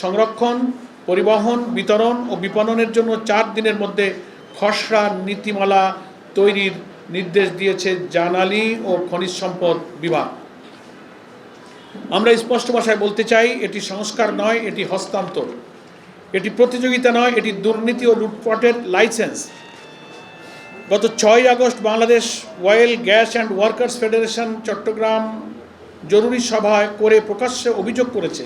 সংরক্ষণ, পরিবহন, বিতরণ ও বিপণনের জন্য 4 দিনের মধ্যে খসড়া নীতিমালা তৈরির নির্দেশ দিয়েছে জ্বালানি ও খনিজ সম্পদ বিভাগ। আমরা স্পষ্ট ভাষায় বলতে চাই, এটি সংস্কার নয়, এটি হস্তান্তর। এটি প্রতিযোগিতা নয়, এটি দুর্নীতি ও লুটপাটের লাইসেন্স। গত 6 August Bangladesh oil, gas and workers federation Chittagong জরুরি সভায় করে প্রকাশ্যে অভিযোগ করেছে,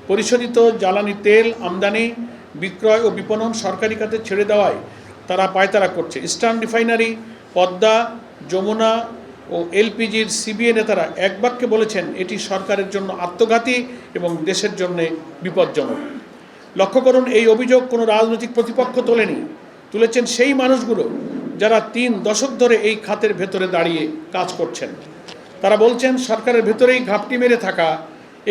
পরিশোধিত জ্বালানি তেল আমদানি, বিক্রয় ও বিপণন সরকারি খাতে ছেড়ে দেওয়ায় তারা পায়তারা করছে। ইস্টার্ন রিফাইনারি, পদ্মা, যমুনা ও এলপিজির সিবিএ নেতারা এক বাক্যে বলেছেন, এটি সরকারের জন্য আত্মঘাতী এবং দেশের জন্য বিপজ্জনক। লক্ষ্য করুন, এই অভিযোগ কোনো রাজনৈতিক প্রতিপক্ষ তোলেনি, তুলেছেন সেই মানুষগুলো যারা 3 দশক ধরে এই খাতের ভেতরে দাঁড়িয়ে কাজ করছেন। তারা বলছেন, সরকারের ভেতরেই ঘাপটি মেরে থাকা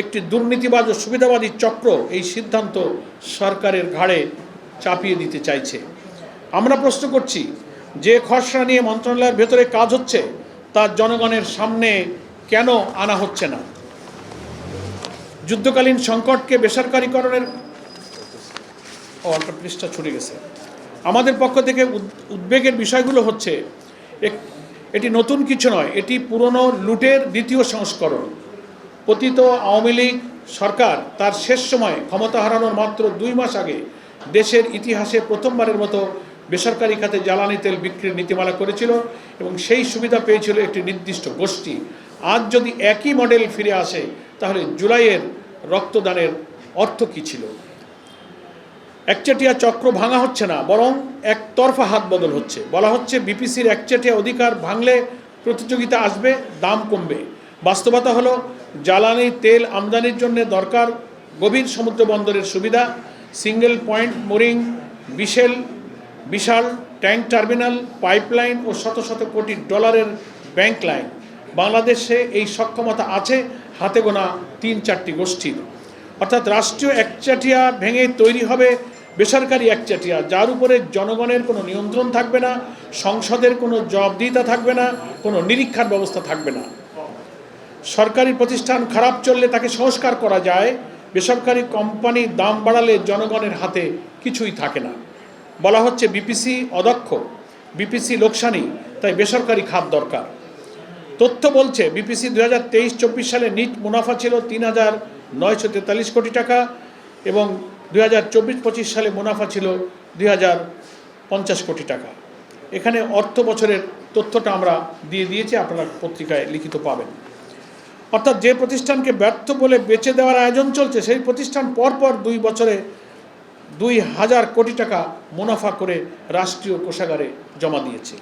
একটি দুর্নীতিবাজ ও সুবিধাবাদী চক্র এই সিদ্ধান্ত সরকারের ঘাড়ে চাপিয়ে দিতে চাইছে। আমরা প্রশ্ন করছি, যে খসড়া নিয়ে মন্ত্রণালয়ের ভেতরে কাজ হচ্ছে তা জনগণের সামনে কেন আনা হচ্ছে না? যুদ্ধকালীন সংকটকে বেসরকারীকরণের পৃষ্ঠা ছুটে গেছে। আমাদের পক্ষ থেকে উদ্বেগের বিষয়গুলো হচ্ছে, এটি নতুন কিছু নয়, এটি পুরনো লুটের দ্বিতীয় সংস্করণ। পতিত আওয়ামী লীগ সরকার তার শেষ সময়ে ক্ষমতা হারানোর মাত্র 2 মাস আগে দেশের ইতিহাসে প্রথমবারের মতো বেসরকারি খাতে জ্বালানি তেল বিক্রির নীতিমালা করেছিল এবং সেই সুবিধা পেয়েছিল একটি নির্দিষ্ট গোষ্ঠী। আজ যদি একই মডেল ফিরে আসে, তাহলে জুলাইয়ের রক্তদানের অর্থ কী ছিল? একচেটিয়া চক্র ভাঙা হচ্ছে না, বরং একতরফা হাত বদল হচ্ছে। বলা হচ্ছে, বিপিসির একচেটিয়া অধিকার ভাঙলে প্রতিযোগিতা আসবে, দাম কমবে। বাস্তবতা হলো, জ্বালানি তেল আমদানির জন্য দরকার গভীর সমুদ্র বন্দরের সুবিধা, সিঙ্গেল পয়েন্ট মোরিং, বিশাল ট্যাঙ্ক টার্মিনাল, পাইপলাইন ও শত শত কোটি ডলারের ব্যাংক লাইন। বাংলাদেশে এই সক্ষমতা আছে হাতে গোনা 3-4টি গোষ্ঠীর। অর্থাৎ রাষ্ট্রীয় একচেটিয়া ভেঙে তৈরি হবে বেসরকারি একচেটিয়া, যার উপরে জনগণের কোনো নিয়ন্ত্রণ থাকবে না, সংসদের কোনো জবাবদিহিতা থাকবে না, কোনো নিরীক্ষার ব্যবস্থা থাকবে না। সরকারি প্রতিষ্ঠান খারাপ চললে তাকে সংস্কার করা যায়, বেসরকারি কোম্পানি দাম বাড়ালে জনগণের হাতে কিছুই থাকে না। বলা হচ্ছে, বিপিসি অদক্ষ, বিপিসি লোকসানি, তাই বেসরকারি খাত দরকার। তথ্য বলছে, বিপিসি 2023-24 সালে নিট মুনাফা ছিল 3,943 কোটি টাকা এবং 2024-25 সালে মুনাফা ছিল 2,050 কোটি টাকা। এখানে অর্থ বছরের তথ্যটা আমরা দিয়ে দিয়েছি, আপনারা পত্রিকায় লিখিত পাবেন। অর্থাৎ যে প্রতিষ্ঠানকে ব্যর্থ বলে বেচে দেওয়ার আয়োজন চলছে, সেই প্রতিষ্ঠান পরপর 2 বছরে 2,000 কোটি টাকা মুনাফা করে রাষ্ট্রীয় কোষাগারে জমা দিয়েছে।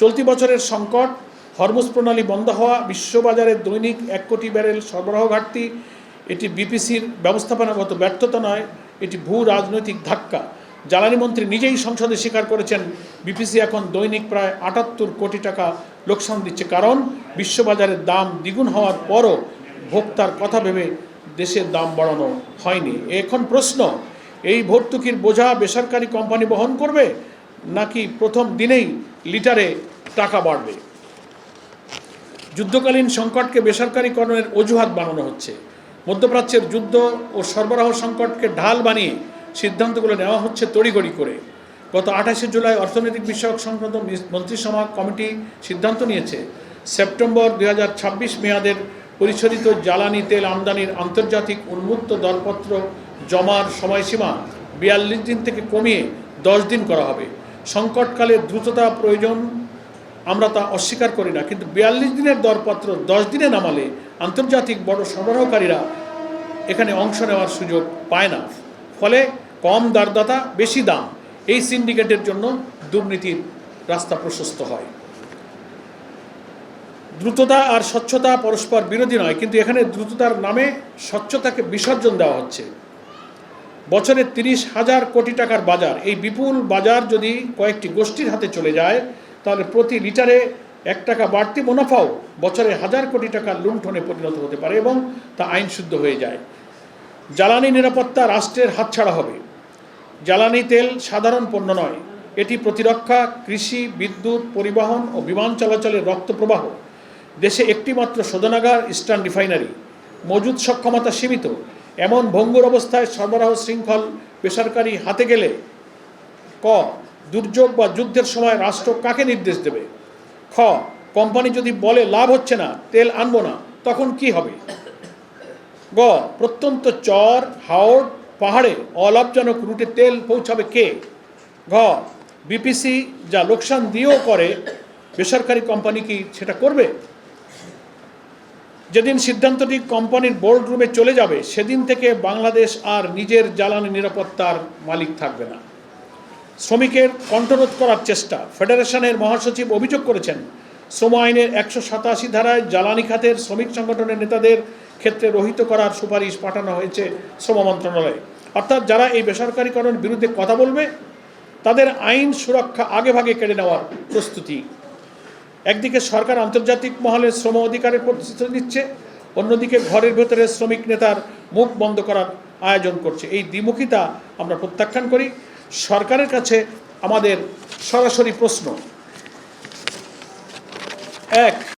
চলতি বছরের সংকট, হরমুজ প্রণালী বন্ধ হওয়া, বিশ্ববাজারে দৈনিক 1 কোটি ব্যারেল সরবরাহ ঘাটতি, এটি বিপিসির ব্যবস্থাপনাগত ব্যর্থতা নয়, এটি ভূ রাজনৈতিক ধাক্কা। জ্বালানি মন্ত্রী নিজেই সংসদে স্বীকার করেছেন, বিপিসি এখন দৈনিক প্রায় 78 কোটি টাকা লোকসান দিচ্ছে, কারণ বিশ্ববাজারের দাম দ্বিগুণ হওয়ার পরও ভোক্তার কথা ভেবে দেশের দাম বাড়ানো হয়নি। এখন প্রশ্ন, এই ভর্তুকির বোঝা বেসরকারি কোম্পানি বহন করবে, নাকি প্রথম দিনেই লিটারে টাকা বাড়বে? যুদ্ধকালীন সংকটকে বেসরকারীকরণের অজুহাত বানানো হচ্ছে। মধ্যপ্রাচ্যের যুদ্ধ ও সরবরাহ সংকটকে ঢাল বানিয়ে সিদ্ধান্তগুলো নেওয়া হচ্ছে তড়িঘড়ি করে। গত 28শে জুলাই অর্থনৈতিক বিষয়ক সংক্রান্ত মন্ত্রিসভা কমিটি সিদ্ধান্ত নিয়েছে, সেপ্টেম্বর 2026 মেয়াদের পরিশোধিত জ্বালানি তেল আমদানির আন্তর্জাতিক উন্মুক্ত দরপত্র জমার সময়সীমা 42 দিন থেকে কমিয়ে 10 দিন করা হবে। সংকটকালে দ্রুততা প্রয়োজন, আমরা তা অস্বীকার করি না, কিন্তু 42 দিনের দরপত্র 10 দিনে নামালে আন্তর্জাতিক বড় সরবরাহকারীরা এখানে অংশ নেওয়ার সুযোগ পায় না। ফলে কম দরদাতা, বেশি দাম, এই সিন্ডিকেটের জন্য দুর্নীতির রাস্তা প্রশস্ত হয়। দ্রুততা আর স্বচ্ছতা পরস্পর বিরোধী নয়, কিন্তু এখানে দ্রুততার নামে স্বচ্ছতাকে বিসর্জন দেওয়া হচ্ছে। বছরে 30,000 কোটি টাকার বাজার, এই বিপুল বাজার যদি কয়েকটি গোষ্ঠীর হাতে চলে যায়, তাহলে প্রতি লিটারে 1 টাকা বাড়তি মুনাফাও বছরে 1000 কোটি টাকার লুণ্ঠনে পরিণত হতে পারে এবং তা আইনশুদ্ধ হয়ে যায়। জ্বালানি নিরাপত্তা রাষ্ট্রের হাতছাড়া হবে। জ্বালানি তেল সাধারণ পণ্য নয়, এটি প্রতিরক্ষা, কৃষি, বিদ্যুৎ, পরিবহন ও বিমান চলাচলের রক্তপ্রবাহ। দেশে একটি মাত্র শোধনাগার, ইস্টার্ন রিফাইনারি, মজুদ সক্ষমতা সীমিত। এমন ভঙ্গুর অবস্থায় সরবরাহ শৃঙ্খল বেসরকারি হাতে গেলে ক দুর্যোগ বা যুদ্ধের সময় রাষ্ট্র কাকে নির্দেশ দেবে? খ কোম্পানি যদি বলে লাভ হচ্ছে না, তেল আনবো না, তখন কি হবে? গ প্রত্যন্ত চর হাওড় পাহাড়ে অলাভজনক রুটে তেল পৌঁছাবে কে? ঘ বিপিসি যা লোকসান দিয়েও করে, বেসরকারি কোম্পানি কি সেটা করবে? যেদিন সিদ্ধান্তটি কোম্পানির বোর্ড রুমে চলে যাবে, সেদিন থেকে বাংলাদেশ আর নিজের জ্বালানি নিরাপত্তার মালিক থাকবে না। শ্রমিকের কণ্ঠরোধ করার চেষ্টা। ফেডারেশনের মহাসচিব অভিযোগ করেছেন, শ্রম আইনের 187 ধারায় জ্বালানি খাতের শ্রমিক সংগঠনের নেতাদের ক্ষেত্রে রহিত করার সুপারিশ পাঠানো হয়েছে শ্রম মন্ত্রণালয়ে। অর্থাৎ যারা এই বেসরকারীকরণের বিরুদ্ধে কথা বলবে, তাদের আইন সুরক্ষা আগেভাগে কেড়ে নেওয়ার প্রস্তুতি। একদিকে সরকার আন্তর্জাতিক মহলে শ্রম অধিকারের প্রতিশ্রুতি দিচ্ছে, অন্যদিকে ঘরের ভেতরে শ্রমিক নেতার মুখ বন্ধ করার আয়োজন করছে। এই দ্বিমুখিতা আমরা প্রত্যাখ্যান করি। সরকারের কাছে আমাদের সরাসরি প্রশ্ন, এক